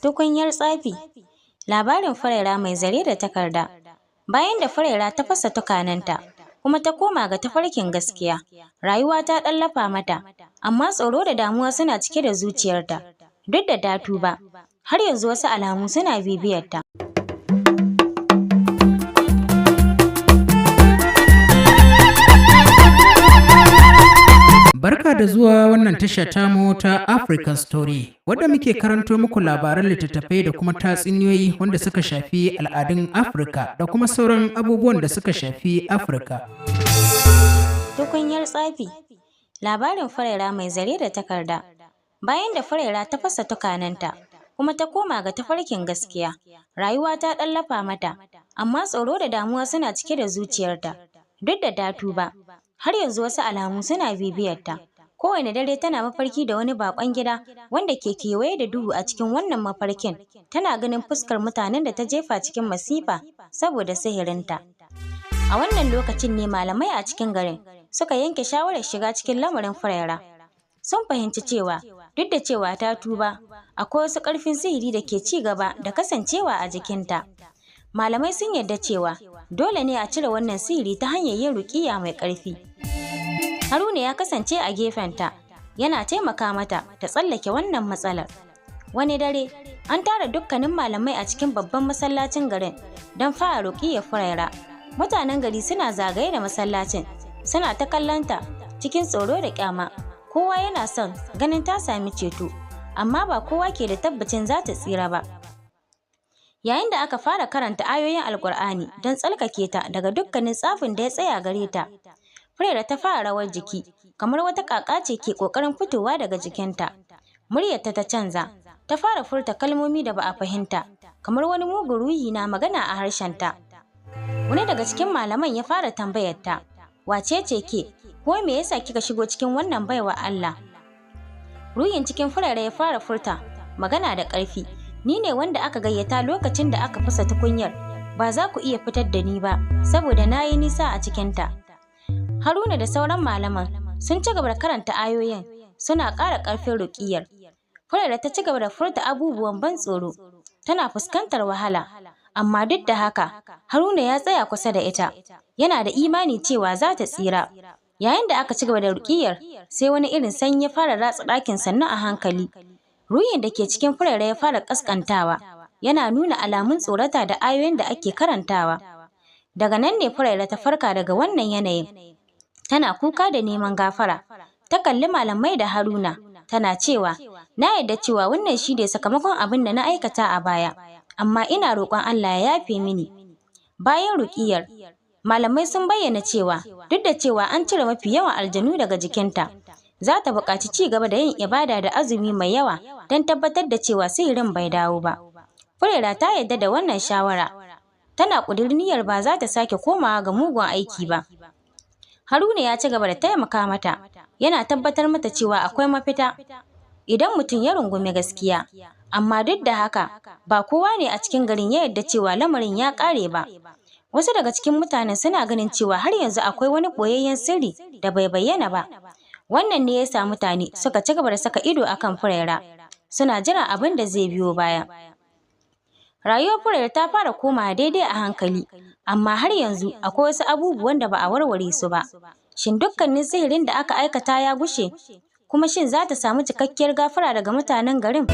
Tukunyar tsafi. Labarin Furaira mai zare da takarda. Bayan da Furaira ta fasa tukanenta, kuma ta koma ga tafarkin gaskiya, rayuwa ta ɗan lafa mata, amma tsoro da damuwa suna cike da zuciyarta. Duk da ta tuba, har yanzu wasu alamu suna bibiyarta. Barka da zuwa wannan tasha tamu ta African Story, wadda muke karanto muku labaran littattafai da kuma tatsuniyoyi wanda suka shafi al'adun Afirka da kuma sauran abubuwan da suka shafi Afirka. Tukunyar tsafi. Labarin Furaira mai zare da takarda. Bayan da Furaira ta fasa tukanenta, kuma ta koma ga tafarkin gaskiya, rayuwa ta ɗan lafa mata, amma tsoro da damuwa suna cike da zuciyarta. Duk da ta tuba, har yanzu wasu alamu suna bibiyarta. Kowane dare tana mafarki da wani baƙon gida wanda ke kewaye da duhu. A cikin wannan mafarkin, tana ganin fuskar mutanen da ta jefa cikin masifa saboda sihirinta. A wannan lokacin ne malamai a cikin garin suka yanke shawarar shiga cikin lamarin Furaira. Sun fahimci cewa duk da cewa ta tuba, akwai wasu ƙarfin sihiri da ke ci gaba da kasancewa a jikinta. Malamai sun yarda cewa dole ne a cire wannan sihiri ta hanyar yin ruƙiyya mai ƙarfi. Haruna ya kasance a gefenta, yana taimaka mata ta tsallake wannan matsalar. Wani dare, an tara dukkanin malamai a cikin babban masallacin garin don fara ruƙiyyar Furaira. Mutanen gari suna zagaye da masallacin, suna ta kallonta cikin tsoro da ƙyama. Kowa yana son ganin ta sami ceto, amma ba kowa ke da tabbacin za ta tsira ba. Yayin da aka fara karanta ayoyin Alƙur'ani don tsarkake ta daga dukkanin tsafin da ya tsaya gare ta, Furaira ta fara rawar jiki, kamar wata ƙaƙa ce ke ƙoƙarin fitowa daga jikinta. Muryarta ta canza, ta fara furta kalmomi da ba a fahimta, kamar wani mugun ruhi na magana a harshenta. Wani daga cikin malaman ya fara tambayarta, wace ce ke, ko me yasa kika shigo cikin wannan baiwa Allah? Ruhin cikin Furaira ya fara furta magana da ƙarfi, ni ne wanda aka gayyata lokacin da aka fasa tukunyar, ba za ku iya fitar da ni ba, saboda na yi nisa a cikinta. Haruna da sauran malaman sun ci gaba da karanta ayoyin, suna ƙara ƙarfin ruƙiyyar. Furaira ta ci gaba da furta abubuwan ban tsoro, tana fuskantar wahala, amma duk da haka Haruna ya tsaya kusa da ita, yana da imani cewa za ta tsira. Yayin da aka ci gaba da ruƙiyyar, sai wani irin sanyi ya fara ratsa ɗakin sannu a hankali. Ruhin da ke cikin Furaira ya fara ƙasƙantawa, yana nuna alamun tsorata da ayoyin da ake karantawa. Daga nan ne Furaira ta farka daga wannan yanayin. Tana kuka da neman gafara. Ta kalli malamai da Haruna, tana cewa, na yarda cewa wannan shi ne sakamakon abin da na aikata a baya, amma ina roƙon Allah ya yafe mini. Bayan ruƙiyyar, malamai sun bayyana cewa duk da cewa an cire mafi yawan aljanu daga jikinta, za ta buƙaci ci gaba da yin ibada da azumi mai yawa don tabbatar da cewa sihirin bai dawo ba. Furaira ta yarda da wannan shawara, tana ƙudurin niyyar ba za ta sake komawa ga mugun aiki ba. Haruna ya ci gaba da taimaka mata, yana tabbatar mata cewa akwai mafita idan mutum ya rungumi gaskiya. Amma duk da haka, ba kowa ne a cikin garin ya yarda cewa lamarin ya ƙare ba. Wasu daga cikin mutanen suna ganin cewa har yanzu akwai wani ɓoyayyen sirri da bai bayyana ba. Wannan ne ya sa mutane suka ci gaba da saka ido a kan Furaira, suna jiran abin da zai biyo baya. Rayuwar Furaira ta fara komawa daidai a hankali, amma har yanzu akwai wasu abubuwan da ba a warware su ba. Shin dukkanin sihirin da aka aikata ya gushe? Kuma shin za ta samu cikakkiyar gafara daga mutanen garin?